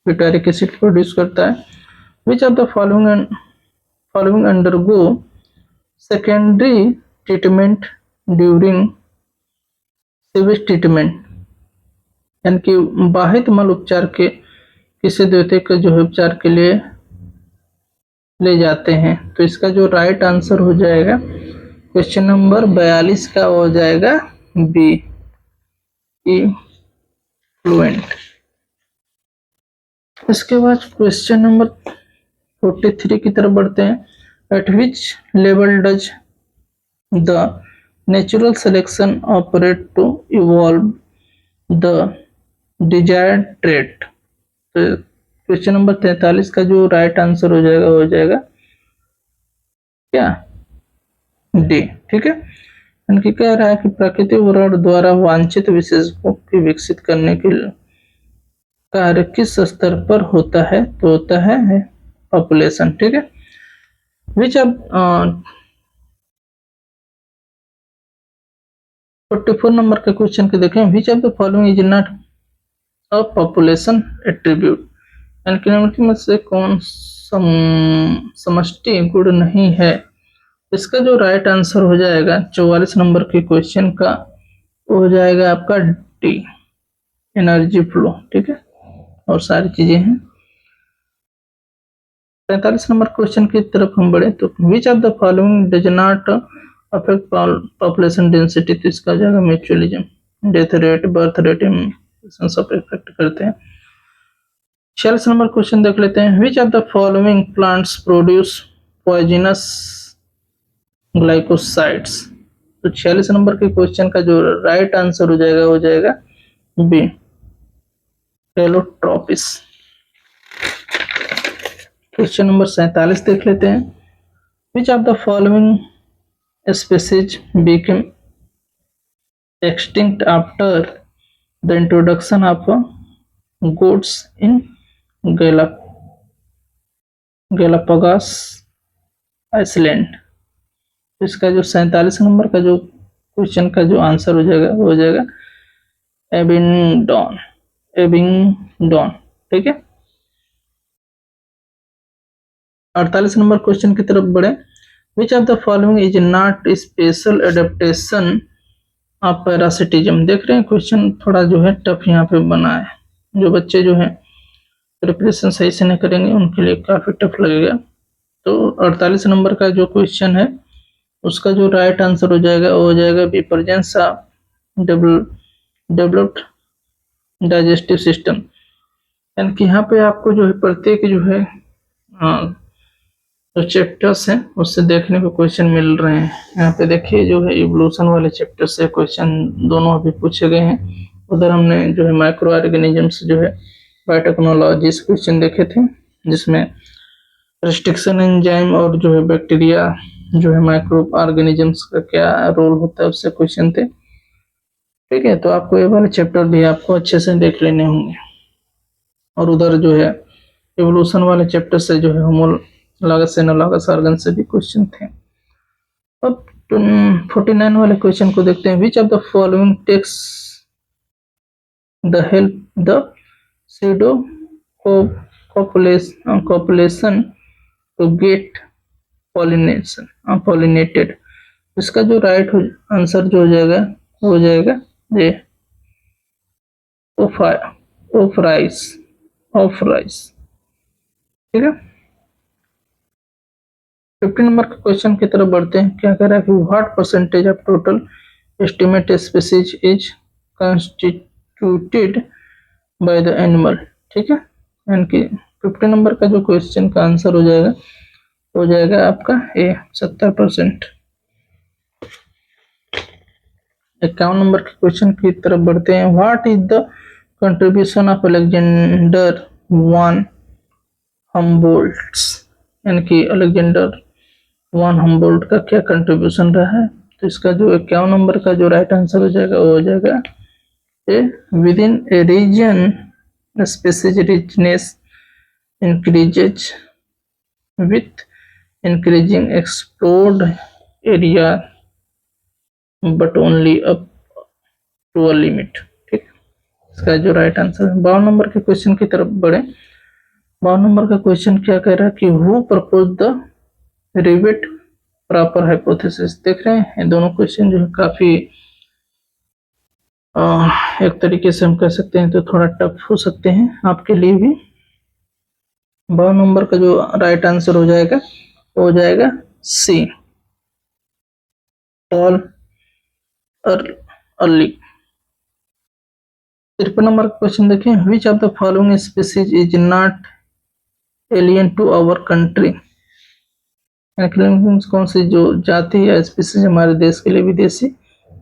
ब्यूटारिक एसिड प्रोड्यूस करता है। विच of the following undergo secondary treatment during sewage treatment, यानी कि बाहित मल उपचार के किसी द्वितीयक का जो है उपचार के लिए ले जाते हैं, तो इसका जो राइट आंसर हो जाएगा क्वेश्चन नंबर 42 का हो जाएगा बी, इफ्लुएंट। इसके बाद क्वेश्चन नंबर 43 की तरफ बढ़ते हैं, at which level does the natural selection operate to evolve the desired trait, तो क्वेश्चन नंबर 43 का जो राइट आंसर हो जाएगा क्या, डी, ठीक है। इनकी कह रहा है कि प्राकृतिक वर्ण द्वारा वांछित विशेषकों की विकसित करने के कार्य किस स्तर पर होता है, तो होता है पॉपुलेशन, ठीक है। विच ऑफ 44 नंबर के क्वेश्चन के देखें, which of the following is not a population attribute, यानी कि निम्नलिखित में से कौन समष्टि गुण नहीं है, इसका जो राइट आंसर हो जाएगा 44 नंबर के क्वेश्चन का हो जाएगा आपका डी, एनर्जी फ्लो, ठीक है, और सारी चीजें हैं। 45 नंबर क्वेश्चन की तरफ हम बढ़े, तो which of the following does not affect population density, तो इसका हो जाएगा mutualism, death rate, birth rate सब इफेक्ट करते हैं। 46 नंबर क्वेश्चन देख लेते हैं, which of the following plants produce poisonous glycosides, तो 46 नंबर के क्वेश्चन का जो राइट आंसर हो जाएगा बी, एलोट्रोपिस। क्वेश्चन नंबर 47 देख लेते हैं। Which of the following species became extinct after the introduction of goats in Galapagos island. इसका जो 47 नंबर का जो क्वेश्चन का जो आंसर हो जाएगा वो हो जाएगा एबिंगडोन। एबिंगडोन, ठीक है। 48 नंबर क्वेश्चन की तरफ बढ़े। Which of the following is not special adaptation of parasitism. देख रहे हैं क्वेश्चन थोड़ा जो है टफ यहाँ पे बना है। जो बच्चे जो है प्रिपरेशन सही से नहीं करेंगे उनके लिए काफी टफ लगेगा। तो 48 नंबर का जो क्वेश्चन है उसका जो राइट आंसर हो जाएगा वो हो जाएगा B, presence of developed digestive system. यानी कि यहाँ पे आपको जो है प्रत्येक जो है जो चैप्टर्स हैं उससे देखने को क्वेश्चन मिल रहे हैं। यहाँ पे देखिए जो है इवोल्यूशन वाले चैप्टर से क्वेश्चन दोनों अभी पूछे गए हैं। उधर हमने जो है माइक्रो ऑर्गेनिजम्स जो है बायोटेक्नोलॉजीज क्वेश्चन देखे थे, जिसमें रेस्ट्रिक्शन एंजाइम और जो है बैक्टीरिया जो है माइक्रो ऑर्गेनिजम्स का क्या रोल होता है उससे क्वेश्चन थे, ठीक है। तो आपको ये वाले चैप्टर भी आपको अच्छे से देख लेने होंगे। और उधर जो है इवोल्यूशन वाले चैप्टर से जो है होमोलॉगस एनालॉगस ऑर्गन से भी क्वेश्चन थे। अब 49 वाले क्वेश्चन को देखते हैं। Which of the following takes the help the pseudo copulation to get pollinated. इसका जो राइट आंसर जो हो जाएगा वो हो जाएगा ये ओफ्राइस, ठीक है। 50 नंबर के क्वेश्चन की तरफ बढ़ते हैं। क्या कह रहा है कि what percentage of total estimate species is constituted by the animal, ठीक है। यानी कि 50 नंबर का जो क्वेश्चन का आंसर हो जाएगा आपका ए 70%। 51 नंबर के क्वेश्चन की तरफ बढ़ते हैं। What is the contribution of Alexander von Humboldts. यानी कि अलेक्जेंडर वन हम्बोल्ट का क्या कंट्रीब्यूशन रहा है। तो इसका जो 51 नंबर का जो राइट आंसर हो जाएगा वो हो जाएगा A within a region species richness increases with increasing explored area but only up to a limit, ठीक। इसका जो राइट आंसर है। 52 नंबर के क्वेश्चन की तरफ बढ़े। 52 नंबर का क्वेश्चन क्या कह रहा है कि who propose the rivet proper hypothesis. देख रहे हैं ये दोनों क्वेश्चन जो है काफी एक तरीके से हम कह सकते हैं तो थोड़ा टफ हो सकते हैं आपके लिए भी। 52 नंबर का जो राइट आंसर हो जाएगा वो हो जाएगा सी, पॉल अर्ली। 53 नंबर का क्वेश्चन देखें। Which of the following species is not alien to our country. कौन सी जो जाति या स्पीसीज हमारे देश के लिए विदेशी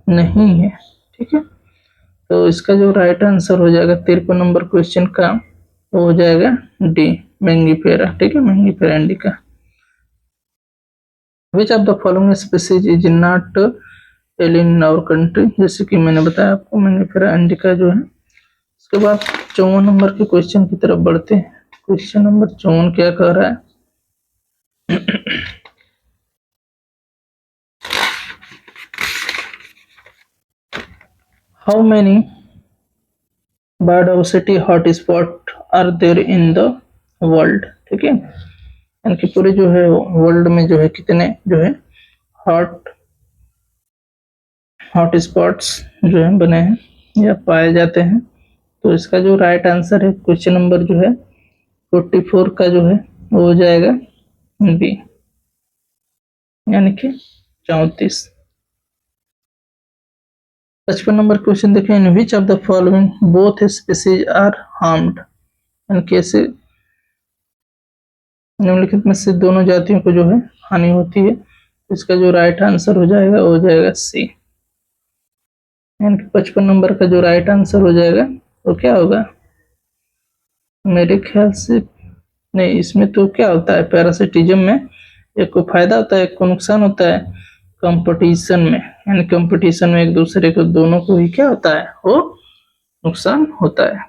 नहीं है, ठीक है। तो इसका जो राइट आंसर हो जाएगा 53 नंबर क्वेश्चन का वो हो जाएगा डी, मैंगीफेरा, ठीक है, Mangifera indica. Which of the following species is not alien in our country. जैसे कि मैंने बताया आपको मैंगीफेरा इंडिका जो है। उसके बाद 54 नंबर के क्वेश्चन की तरफ बढ़ते हैं। क्वेश्चन नंबर 54 क्या कह रहा है। How many biodiversity hotspot are there in the world, ठीक है। यानी कि पूरे जो है वर्ल्ड में जो है कितने जो है हॉट स्पॉट्स जो है बने हैं या पाए जाते हैं। तो इसका जो राइट आंसर है क्वेश्चन नंबर जो है 44 का जो है वो हो जाएगा बी, यानी कि 34। 55 नंबर क्वेश्चन देखें। In which of the following both species are harmed. यानी कैसे निम्नलिखित में से दोनों जातियों को जो है हानि होती है। इसका जो राइट आंसर हो जाएगा वो हो जाएगा सी, यानी कि 55 नंबर का जो राइट आंसर हो जाएगा वो क्या होगा, मेरे ख्याल से नहीं, इसमें तो क्या होता है, पैरासिटिज्म में एक को फायदा होता है, एक को नुकसान होता है। कंपटीशन में, यानी कंपटीशन में एक दूसरे को, दोनों को ही क्या होता है, वो नुकसान होता है।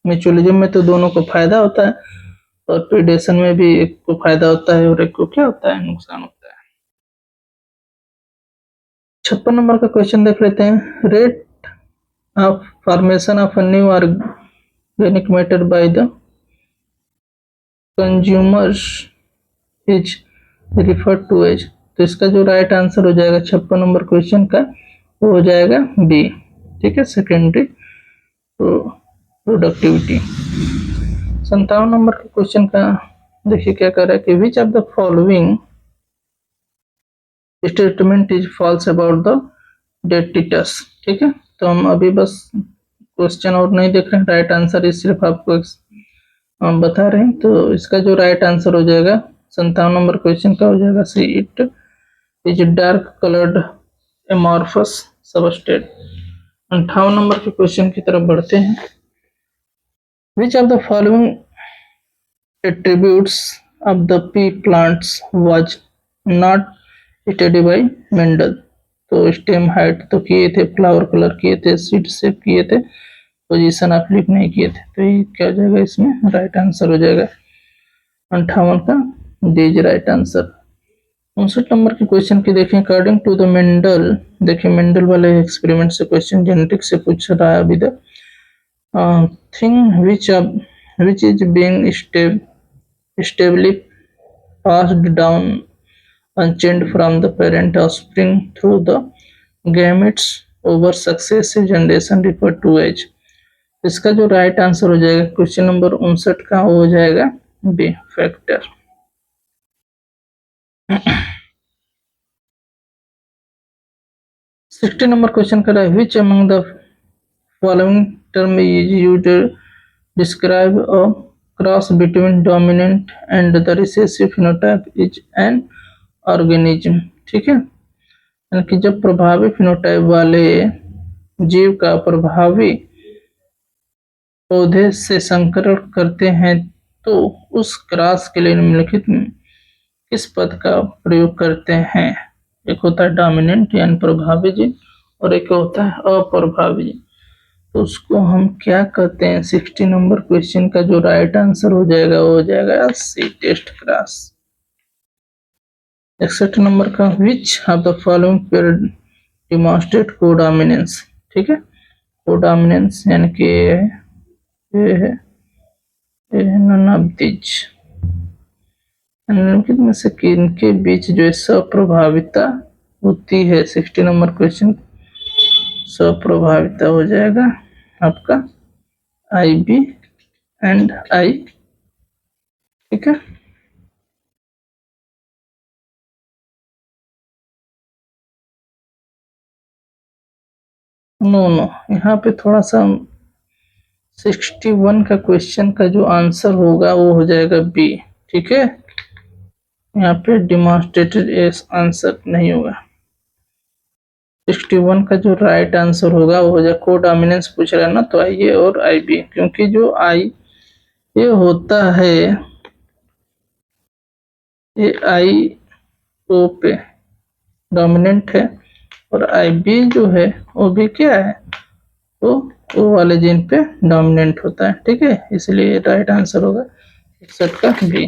म्यूचुअलिज्म में तो दोनों को फायदा होता है, और प्रीडेशन में भी एक को फायदा होता है और एक को क्या होता है, नुकसान होता है। 56 नंबर का क्वेश्चन देख लेते हैं। Rate of formation of a new organic matter by the consumers is referred to as. तो इसका जो राइट आंसर हो जाएगा 56 नंबर क्वेश्चन का, वो हो जाएगा बी। ठीक है, सेकेंडरी प्रोडक्टिविटी। 57 नंबर के क्वेश्चन का देखिए क्या कर रहा है कि which of the following statement is false about the detritus. ठीक है, तो हम अभी बस क्वेश्चन और नहीं देख रहे हैं, राइट आंसर इस सिर्फ आपको हम बता रहे हैं। तो इसका जो राइट आंसर हो जाएगा 57 नंबर क्वेश्चन का हो जाएगा C, it is dark coloured amorphous substrate. 58 number के क्वेश्चन की तरफ बढ़ते हैं। Which of the following attributes of the pea plants was not studied by Mendel। तो स्टेम हाइट तो किए थे, फ्लावर कलर किए थे, सीड शेप किए थे, पोजीशन ऑफ लीफ नहीं किए थे। तो ये क्या हो जाएगा, इसमें राइट आंसर हो जाएगा 58 का D is right answer. 59 number के क्वेश्चन की देखें। अकॉर्डिंग टू द मेंडल, देखिए मेंडल वाले एक्सपेरिमेंट से क्वेश्चन जेनेटिक्स से पूछ रहा है अभी तक। Thing which is being stably passed down unchanged from the parent offspring through the gametes over successive generation referred to as। इसका जो राइट आंसर हो जाएगा क्वेश्चन नंबर 59 का, वो हो जाएगा बी, फैक्टर। 60 नंबर क्वेश्चन कर रहा है which among the following term is used describe a cross between dominant and the recessive phenotype is an organism. ठीक है, यानी कि जब प्रभावी फिनोटाइप वाले जीव का प्रभावी पौधे से संकरण करते हैं तो उस क्रॉस के लिए निम्नलिखित किस पद का प्रयोग करते हैं। एक होता है डोमिनेंट यानी प्रभावी जीव, और एक होता है अप्रभावी जीव। तो उसको हम क्या कहते हैं। 60 नंबर क्वेश्चन का जो राइट आंसर हो जाएगा वो हो जाएगा सी, टेस्ट क्रॉस। 61 नंबर का which of the following pair demonstrate codominance. ठीक है, कोडोमिनेंस यानी कि ये है नन ऑफ दिस, निम्नलिखित में से किनके बीच जो है सप्रभाविता होती है। 60 नंबर क्वेश्चन सप्रभाविता हो जाएगा आपका आई, बी एंड आई। ठीक है, नो नो, यहाँ पे थोड़ा सा 61 का क्वेश्चन का जो आंसर होगा वो हो जाएगा बी। ठीक है, यहाँ पे डिमॉन्स्ट्रेटेड एस आंसर नहीं होगा। 61 का जो राइट आंसर होगा वो हो जाएगा, कोडोमिनेंस पूछ रहा है ना, तो आई ए और आई बी, क्योंकि जो आई ये होता है ये आई ओ पे डोमिनेंट है, और आई बी जो है वो भी क्या है, वो वाले जीन पे डोमिनेंट होता है। ठीक है, इसलिए राइट आंसर होगा 61 का बी।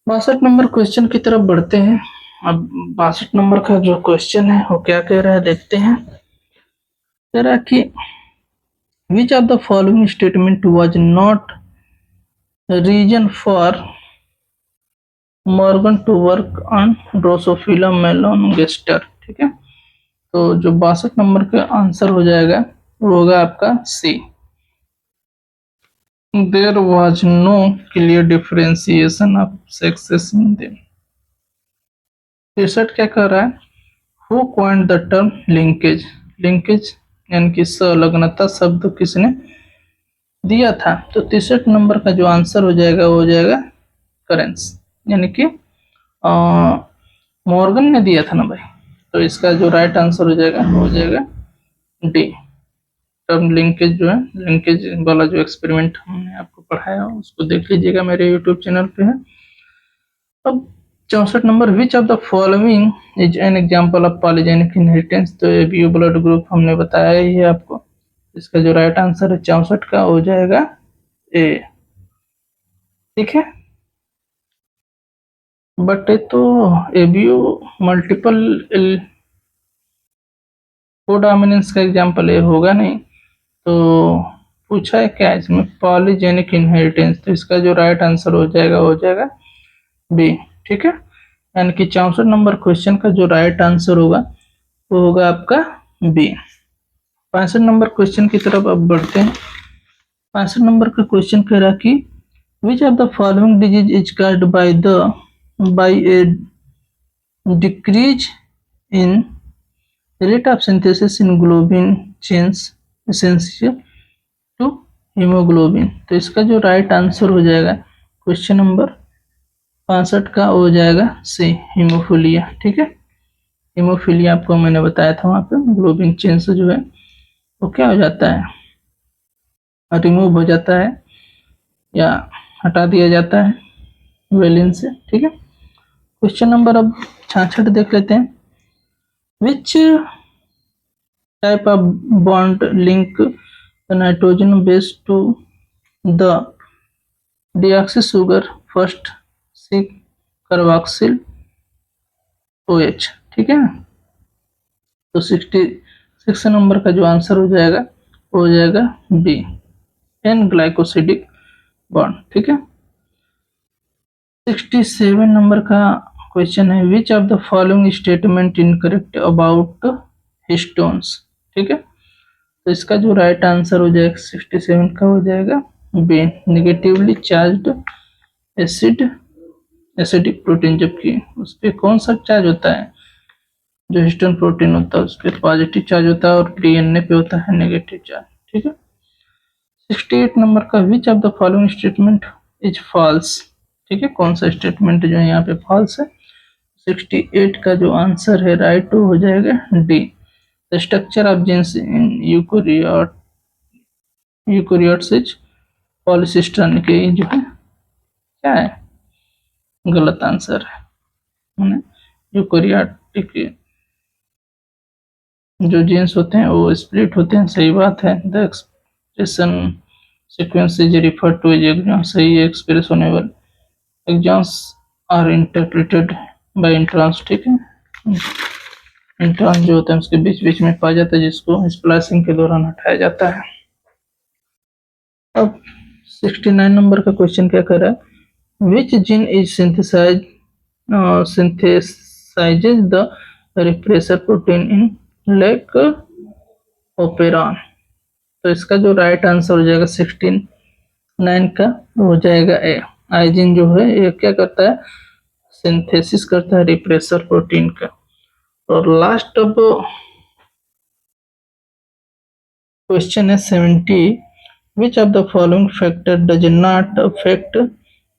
62 नंबर क्वेश्चन की तरफ बढ़ते हैं। अब 62 नंबर का जो क्वेश्चन है वो क्या कह रहा है, देखते हैं। कह रहा है कि which of the following statement was not reason for Morgan to work on Drosophila melanogaster. ठीक है, तो जो 62 नंबर का आंसर हो जाएगा वो होगा आपका C, there was no clear differentiation of sexes in them. 63 क्या कर रहा है, who coined the term linkage. Linkage यानी कि संलग्नता शब्द किसने दिया था। तो 63 नंबर का जो आंसर हो जाएगा वो हो जाएगा करेंस, यानी कि मॉर्गन ने दिया था ना भाई। तो इसका जो राइट आंसर हो जाएगा वो हो जाएगा डी, टर्म लिंकेज जो है, लिंकेज वाला जो एक्सपेरिमेंट हमने आपको पढ़ाया हूँ उसको देख लीजिएगा, मेरे यूट्यूब चैनल पे है। अब 64 number, which of the following is an example of polygenic inheritance. तो ए बी ब्लड ग्रुप हमने बताया ही है आपको, इसका जो राइट आंसर है 64 का हो जाएगा ए। ठीक है, बट ये तो एबीओ मल्टीपल कोडोमिनेंस का एग्जाम्पल ये होगा नहीं, तो पूछा है क्या इसमें, पॉलीजेनिक इनहेरिटेंस। तो इसका जो राइट आंसर हो जाएगा बी। ठीक है, यानी कि 64 नंबर क्वेश्चन का जो राइट आंसर होगा वो होगा आपका बी। 65 नंबर क्वेश्चन की तरफ अब बढ़ते हैं। 65 नंबर का क्वेश्चन कह रहा कि which of the following disease is caused by A decrease in rate of synthesis in globin chains essential to hemoglobin। तो इसका जो राइट आंसर हो जाएगा क्वेश्चन नंबर 65 का हो जाएगा सी, हीमोफीलिया। ठीक है, हीमोफीलिया आपको मैंने बताया था, वहां पे ग्लोबिन चेन से जो है वो क्या हो जाता है, रिमूव हो जाता है या हटा दिया जाता है वेलिन से। ठीक है, क्वेश्चन नंबर अब 66 देख लेते हैं। विच type of bond link the nitrogen base to the deoxy sugar first C carboxyl OH। ठीक है, तो 66 नंबर का जो आंसर हो जाएगा वो हो जाएगा बी, एन ग्लाइकोसिडिक बॉन्ड। ठीक है, 67 नंबर का क्वेश्चन है, विच of the following statement incorrect about histones. ठीक है, तो इसका जो राइट आंसर हो जाएगा 67 का हो जाएगा B, negatively charged acidic protein, जबकि उस पर कौन सा चार्ज होता है, जो हिस्टोन प्रोटीन होता है उस पर पॉजिटिव चार्ज होता है और डीएनए पे होता है नेगेटिव चार्ज। ठीक है, 68 नंबर का, which of the following statement is false. ठीक है, कौन सा स्टेटमेंट जो है यहाँ पे फॉल्स है। 68 का जो आंसर है राइट हो जाएगा D, the structure of genes in eukaryotes is polycistronic के जो है क्या है, गलत आंसर है। यूकेरियोटिक जो जीन्स होते हैं वो स्प्लिट होते हैं, सही बात है। The expression sequence is refer to as exons, सही है, expressionable exons are interrupted by introns. ठीक है, इंट्रांस जो होता है उसके बीच बीच में पाया जाता है, जिसको स्प्लाइसिंग के दौरान हटाया जाता है। अब 69 नंबर का क्वेश्चन क्या कर रहा है, which gene is synthesizes the repressor protein in lac operon. तो इसका जो राइट आंसर हो जाएगा 69 का हो जाएगा ए, आइजिन जो है ये क्या करता है, सिंथेसिस करता है रिप्रेसर प्रोटीन का। और लास्ट अब क्वेश्चन है 70, विच of the following factor does not affect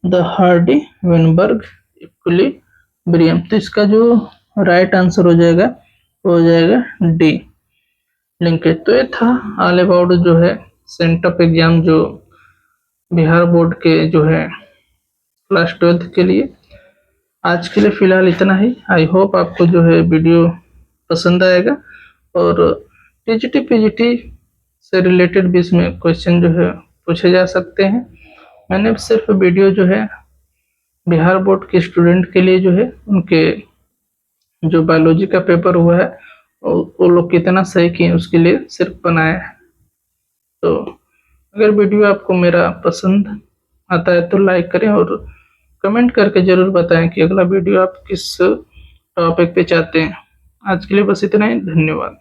the Hardy-Weinberg equilibrium. तो इसका जो राइट आंसर हो जाएगा डी, लिंकेज। तो ये था ऑल अबाउट जो है सेंटअप एग्जाम जो बिहार बोर्ड के जो है क्लास 12 के लिए। आज के लिए फिलहाल इतना ही। आई होप आपको जो है वीडियो पसंद आएगा और टीजीटी पीजीटी से रिलेटेड भी इसमें क्वेश्चन जो है पूछे जा सकते हैं। मैंने सिर्फ वीडियो जो है बिहार बोर्ड के स्टूडेंट के लिए जो है उनके जो बायोलॉजी का पेपर हुआ है वो लोग कितना सही किए उसके लिए सिर्फ बनाया है। तो अगर वीडियो आपको मेरा पसंद आता है तो लाइक करें और कमेंट करके जरूर बताएं कि अगला वीडियो आप किस टॉपिक पे चाहते हैं। आज के लिए बस इतना ही, धन्यवाद।